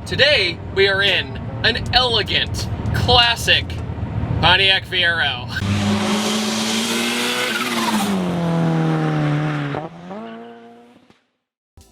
Today, we are in an elegant, classic Pontiac Fiero.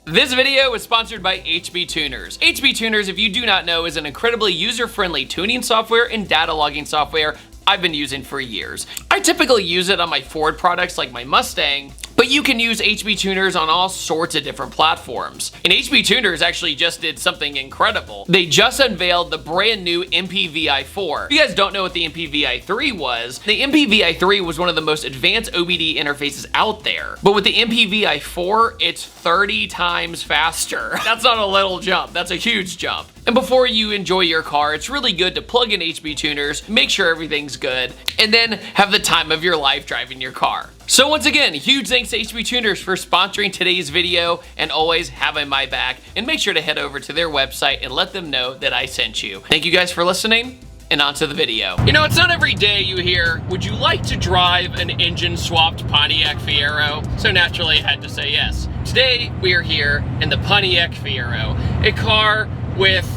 This video is sponsored by HB Tuners. HB Tuners, if you do not know, is an incredibly user-friendly tuning software and data logging software I've been using for years. I typically use it on my Ford products like my Mustang, but you can use HB Tuners on all sorts of different platforms. And HB Tuners actually just did something incredible. They just unveiled the brand new MPVI4. If you guys don't know what the MPVI3 was, the MPVI3 was one of the most advanced OBD interfaces out there. But with the MPVI4, it's 30 times faster. That's not a little jump, that's a huge jump. And before you enjoy your car, it's really good to plug in HB Tuners, make sure everything's good, and then have the time of your life driving your car. So once again, huge thanks to HB Tuners for sponsoring today's video and always having my back. And make sure to head over to their website and let them know that I sent you. Thank you guys for listening, and on to the video. You know, it's not every day you hear, would you like to drive an engine-swapped Pontiac Fiero? So naturally, I had to say yes. Today, we are here in the Pontiac Fiero, a car with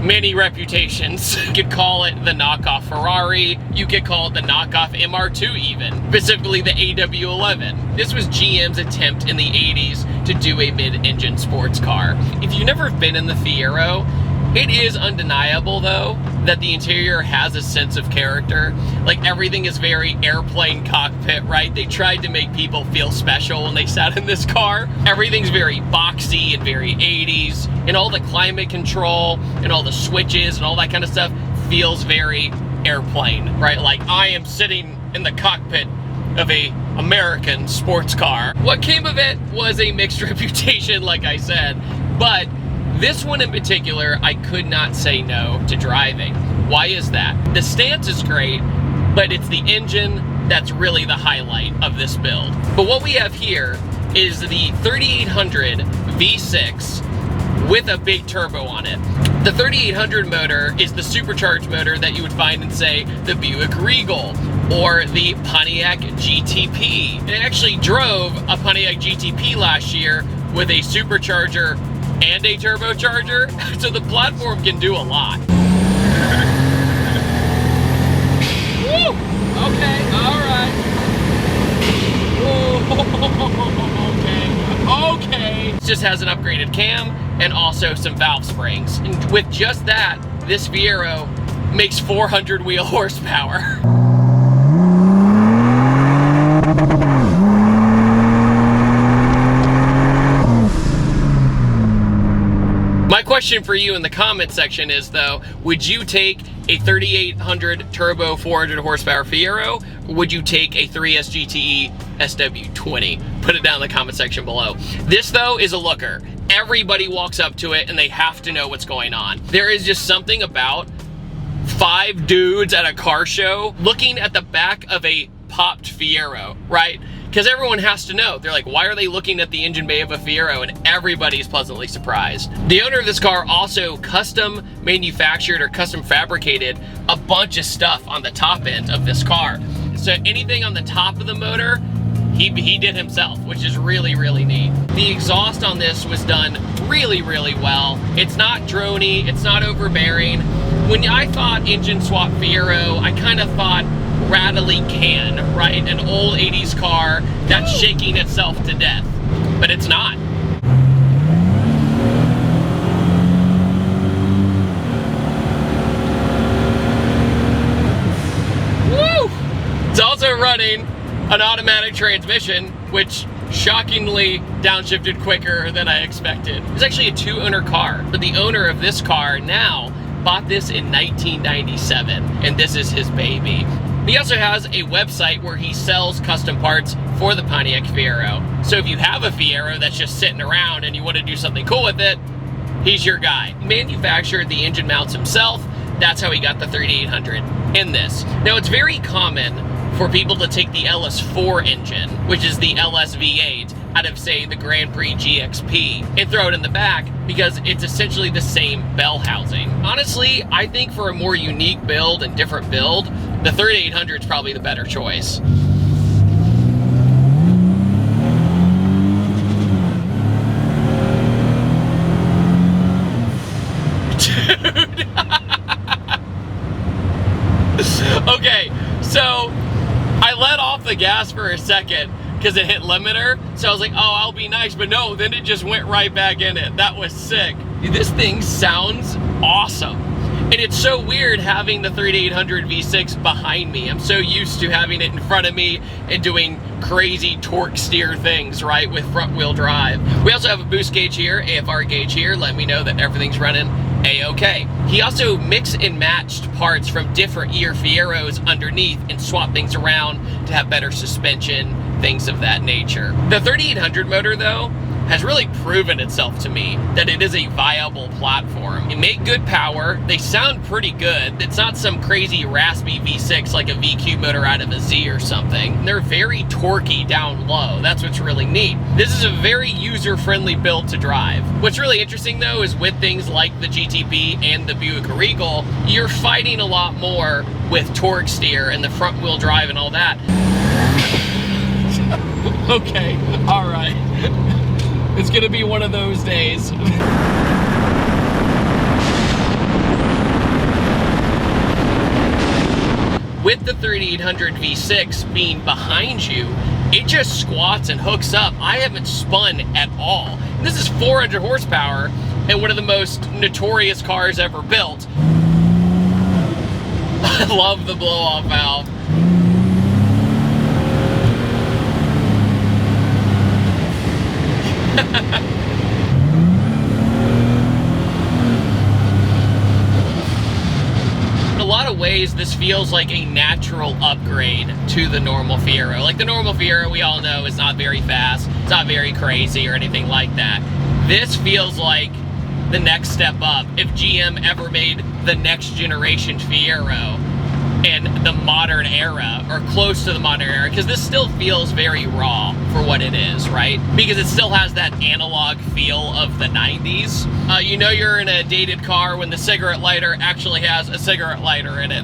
many reputations. You could call it the knockoff Ferrari, you could call it the knockoff MR2 even, specifically the AW11. This was GM's attempt in the 80s to do a mid-engine sports car. If you've never been in the Fiero, it is undeniable though that the interior has a sense of character. Like everything is very airplane cockpit, right? They tried to make people feel special when they sat in this car. Everything's very boxy and very 80s, and all the climate control and all the switches and all that kind of stuff feels very airplane, right? Like I am sitting in the cockpit of a American sports car. What came of it was a mixed reputation, like I said, but this one in particular, I could not say no to driving. Why is that? The stance is great, but it's the engine that's really the highlight of this build. But what we have here is the 3800 V6 with a big turbo on it. The 3800 motor is the supercharged motor that you would find in, say, the Buick Regal or the Pontiac GTP. And I actually drove a Pontiac GTP last year with a supercharger and a turbocharger, so the platform can do a lot. Woo! Okay, alright. Okay. It just has an upgraded cam and also some valve springs. And with just that, this Fiero makes 400 wheel horsepower. My question for you in the comment section is though, would you take a 3800 turbo 400 horsepower Fiero, or would you take a 3S GTE SW20? Put it down in the comment section below. This though is a looker. Everybody walks up to it and they have to know what's going on. There is just something about 5 dudes at a car show looking at the back of a popped Fiero, right? Because everyone has to know. They're like, why are they looking at the engine bay of a Fiero? And everybody's pleasantly surprised. The owner of this car also custom manufactured or custom fabricated a bunch of stuff on the top end of this car. So anything on the top of the motor, he did himself, which is really, really neat. The exhaust on this was done really, really well. It's not droney, it's not overbearing. When I thought engine swap Fiero, I kind of thought rattly can, right? An old 80s car that's shaking itself to death, but it's not. Woo! It's also running an automatic transmission, which shockingly downshifted quicker than I expected. It's actually a 2-owner car, but the owner of this car now bought this in 1997, and this is his baby. He also has a website where he sells custom parts for the Pontiac Fiero. So if you have a Fiero that's just sitting around and you want to do something cool with it, he's your guy. He manufactured the engine mounts himself. That's how he got the 3800 in this. Now it's very common for people to take the LS4 engine, which is the LS V8, out of, say, the Grand Prix GXP, and throw it in the back because it's essentially the same bell housing. Honestly, I think for a more unique build and different build, the 3800 is probably the better choice. Dude. Okay, so I let off the gas for a second because it hit limiter, so I was like, oh, I'll be nice, but no, then it just went right back in it. That was sick. Dude, this thing sounds awesome. And it's so weird having the 3800 V6 behind me. I'm so used to having it in front of me and doing crazy torque steer things, right, with front wheel drive. We also have a boost gauge here, AFR gauge here, let me know that everything's running A-okay. He also mixed and matched parts from different year Fieros underneath and swapped things around to have better suspension, things of that nature. The 3800 motor, though, has really proven itself to me that it is a viable platform. It made good power, they sound pretty good. It's not some crazy raspy V6 like a VQ motor out of a Z or something. They're very torquey down low, that's what's really neat. This is a very user-friendly build to drive. What's really interesting though is with things like the GTP and the Buick Regal, you're fighting a lot more with torque steer and the front wheel drive and all that. Okay, all right. It's gonna be one of those days. With the 3800 V6 being behind you, it just squats and hooks up. I haven't spun at all. This is 400 horsepower and one of the most notorious cars ever built. I love the blow-off valve. In a lot of ways, this feels like a natural upgrade to the normal Fiero. Like the normal Fiero, we all know, is not very fast, it's not very crazy or anything like that. This feels like the next step up. If GM ever made the next generation Fiero and the modern era, or close to the modern era, because this still feels very raw for what it is, right? Because it still has that analog feel of the 90s. You know you're in a dated car when the cigarette lighter actually has a cigarette lighter in it.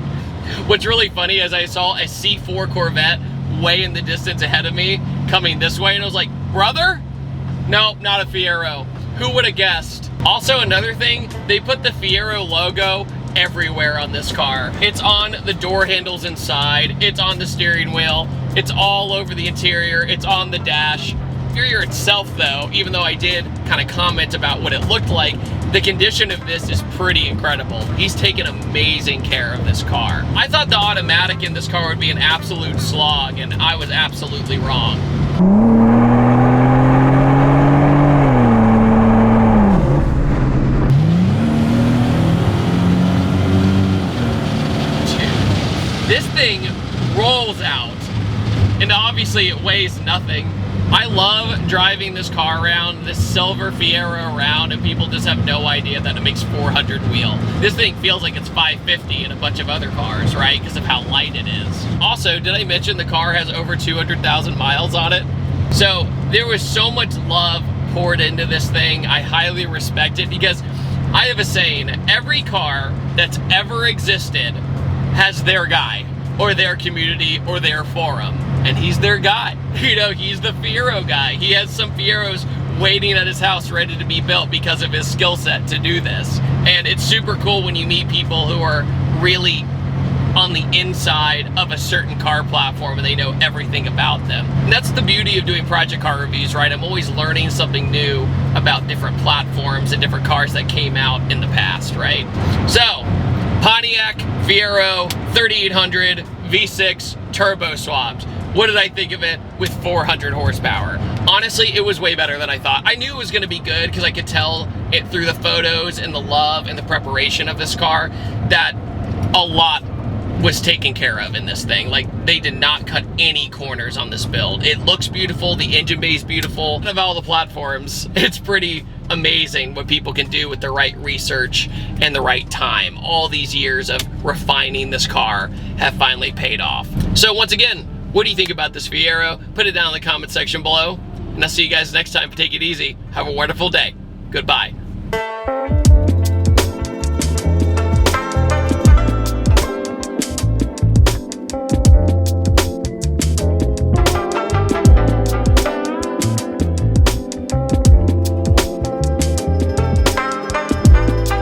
What's really funny is I saw a C4 Corvette way in the distance ahead of me coming this way, and I was like, brother? Nope, not a Fiero. Who would have guessed? Also, another thing, they put the Fiero logo everywhere on this car. It's on the door handles inside, it's on the steering wheel, it's all over the interior, it's on the dash. Interior itself though, even though I did kind of comment about what it looked like, the condition of this is pretty incredible. He's taken amazing care of this car. I thought the automatic in this car would be an absolute slog, and I was absolutely wrong. This thing rolls out, and obviously it weighs nothing. I love driving this car around, this silver Fiero around, and people just have no idea that it makes 400 wheel. This thing feels like it's 550 in a bunch of other cars, right? Because of how light it is. Also, did I mention the car has over 200,000 miles on it? So there was so much love poured into this thing. I highly respect it because I have a saying, every car that's ever existed has their guy, or their community, or their forum, and he's their guy. You know, he's the Fiero guy. He has some Fieros waiting at his house ready to be built because of his skill set to do this. And it's super cool when you meet people who are really on the inside of a certain car platform and they know everything about them. And that's the beauty of doing project car reviews, right? I'm always learning something new about different platforms and different cars that came out in the past, right? So, Pontiac Fiero 3800 V6 turbo swapped. What did I think of it with 400 horsepower? Honestly, it was way better than I thought. I knew it was gonna be good because I could tell it through the photos and the love and the preparation of this car that a lot was taken care of in this thing. Like, they did not cut any corners on this build. It looks beautiful, the engine bay is beautiful. Out of all the platforms, it's pretty amazing what people can do with the right research and the right time. All these years of refining this car have finally paid off. So once again, what do you think about this Fiero? Put it down in the comment section below, and I'll see you guys next time. Take it easy. Have a wonderful day. Goodbye.